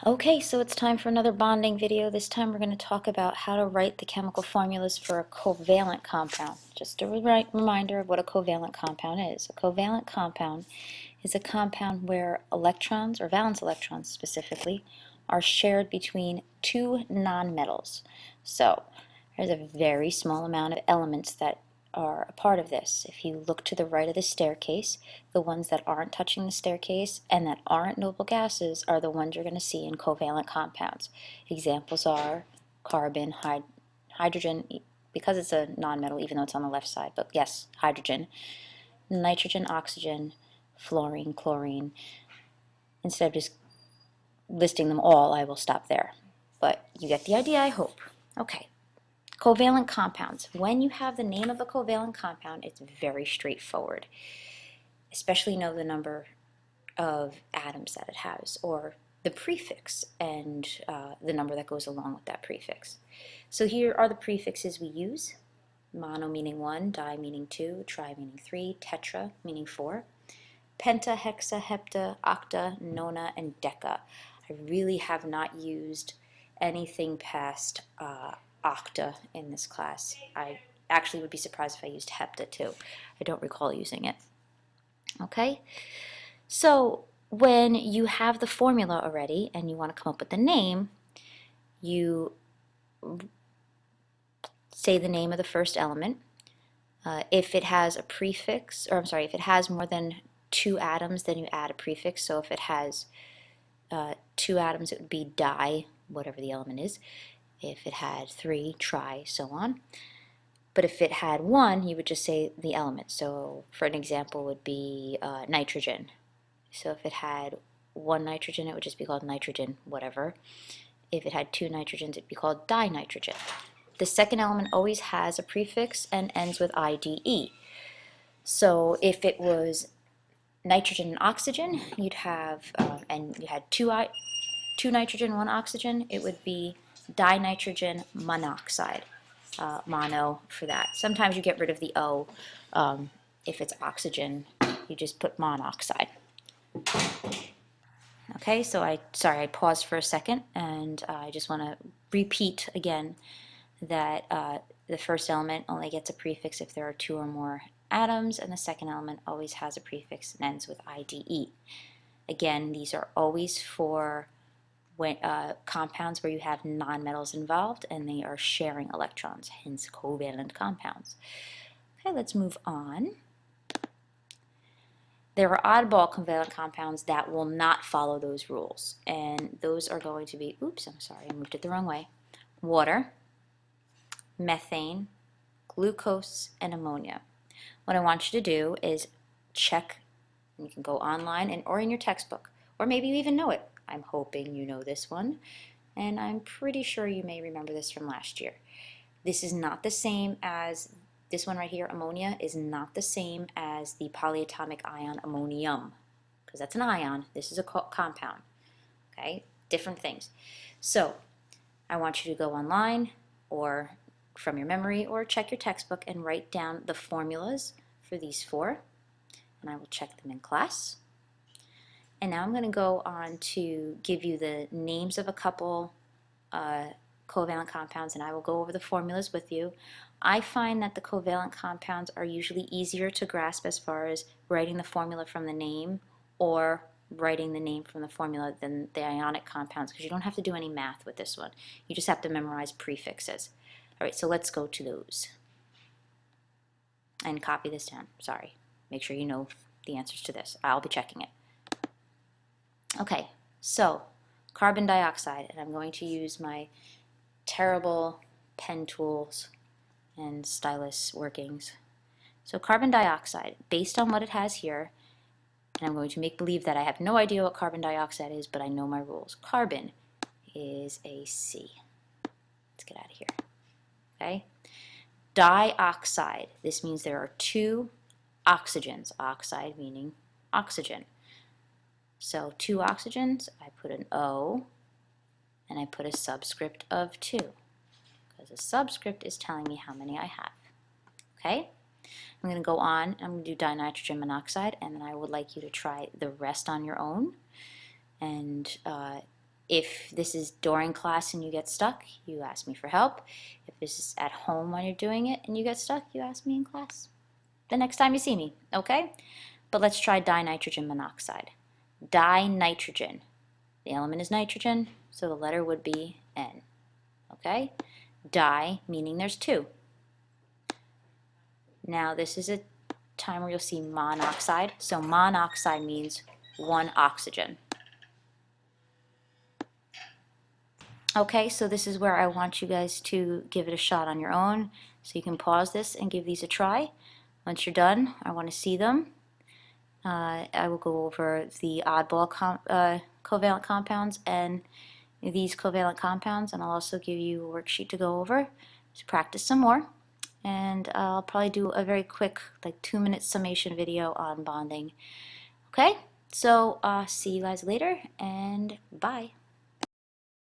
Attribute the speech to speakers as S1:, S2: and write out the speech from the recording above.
S1: Okay, so it's time for another bonding video. This time we're going to talk about how to write the chemical formulas for a covalent compound. Just a reminder of what a covalent compound is. A covalent compound is a compound where electrons, or valence electrons specifically, are shared between two nonmetals. So there's a very small amount of elements that are a part of this. If you look to the right of the staircase, the ones that aren't touching the staircase and that aren't noble gases are the ones you're going to see in covalent compounds. Examples are carbon, hydrogen, because it's a nonmetal even though it's on the left side, but yes, hydrogen, nitrogen, oxygen, fluorine, chlorine. Instead of just listing them all, I will stop there. But you get the idea, I hope. Okay. Covalent compounds. When you have the name of a covalent compound, it's very straightforward. Especially know the number of atoms that it has, or the prefix and the number that goes along with that prefix. So here are the prefixes we use. Mono meaning 1, di meaning 2, tri meaning 3, tetra meaning 4, penta, hexa, hepta, octa, nona, and deca. I really have not used anything past octa in this class. I actually would be surprised if I used hepta too. I don't recall using it. Okay, so when you have the formula already and you want to come up with the name, you say the name of the first element. If it has a prefix, or I'm sorry, if it has more than 2 atoms, then you add a prefix. So if it has 2 atoms, it would be di, whatever the element is. If it had 3, tri, so on. But if it had 1, you would just say the element. So for an example would be nitrogen. So if it had 1 nitrogen, it would just be called nitrogen whatever. If it had 2 nitrogens, it'd be called dinitrogen. The second element always has a prefix and ends with IDE. So if it was nitrogen and oxygen, you'd have, and you had 2 nitrogen, 1 oxygen, it would be dinitrogen monoxide. Mono for that. Sometimes you get rid of the O. If it's oxygen, you just put monoxide. Okay, so I paused for a second, and I just want to repeat again that the first element only gets a prefix if there are 2 or more atoms, and the second element always has a prefix and ends with IDE. Again, these are always for compounds where you have nonmetals involved and they are sharing electrons, hence covalent compounds. Okay, let's move on. There are oddball covalent compounds that will not follow those rules, and those are going to be, oops, I'm sorry, I moved it the wrong way, water, methane, glucose, and ammonia. What I want you to do is check, you can go online or in your textbook, or maybe you even know it. I'm hoping you know this one, and I'm pretty sure you may remember this from last year. This is not the same as this one right here. Ammonia is not the same as the polyatomic ion ammonium, because that's an ion. This is a compound. Okay, different things. So I want you to go online or from your memory or check your textbook and write down the formulas for these 4, and I will check them in class. And now I'm going to go on to give you the names of a couple covalent compounds, and I will go over the formulas with you. I find that the covalent compounds are usually easier to grasp as far as writing the formula from the name or writing the name from the formula than the ionic compounds, because you don't have to do any math with this one. You just have to memorize prefixes. All right, so let's go to those. And copy this down. Sorry. Make sure you know the answers to this. I'll be checking it. Okay, so carbon dioxide, and I'm going to use my terrible pen tools and stylus workings. So carbon dioxide, based on what it has here, and I'm going to make believe that I have no idea what carbon dioxide is, but I know my rules. Carbon is a C. Let's get out of here. Okay? Dioxide, this means there are 2 oxygens. Oxide meaning oxygen. So 2 oxygens, I put an O, and I put a subscript of 2, because a subscript is telling me how many I have. Okay? I'm going to go on, I'm going to do dinitrogen monoxide, and then I would like you to try the rest on your own. And If this is during class and you get stuck, you ask me for help. If this is at home when you're doing it and you get stuck, you ask me in class the next time you see me, okay? But let's try dinitrogen monoxide. Dinitrogen. The element is nitrogen, so the letter would be N, okay? Di, meaning there's two. Now this is a time where you'll see monoxide. So monoxide means one oxygen. Okay, so this is where I want you guys to give it a shot on your own. So you can pause this and give these a try. Once you're done, I want to see them. I will go over the oddball covalent compounds and these covalent compounds, and I'll also give you a worksheet to go over to practice some more. And I'll probably do a very quick, like 2-minute summation video on bonding. Okay, so see you guys later, and bye.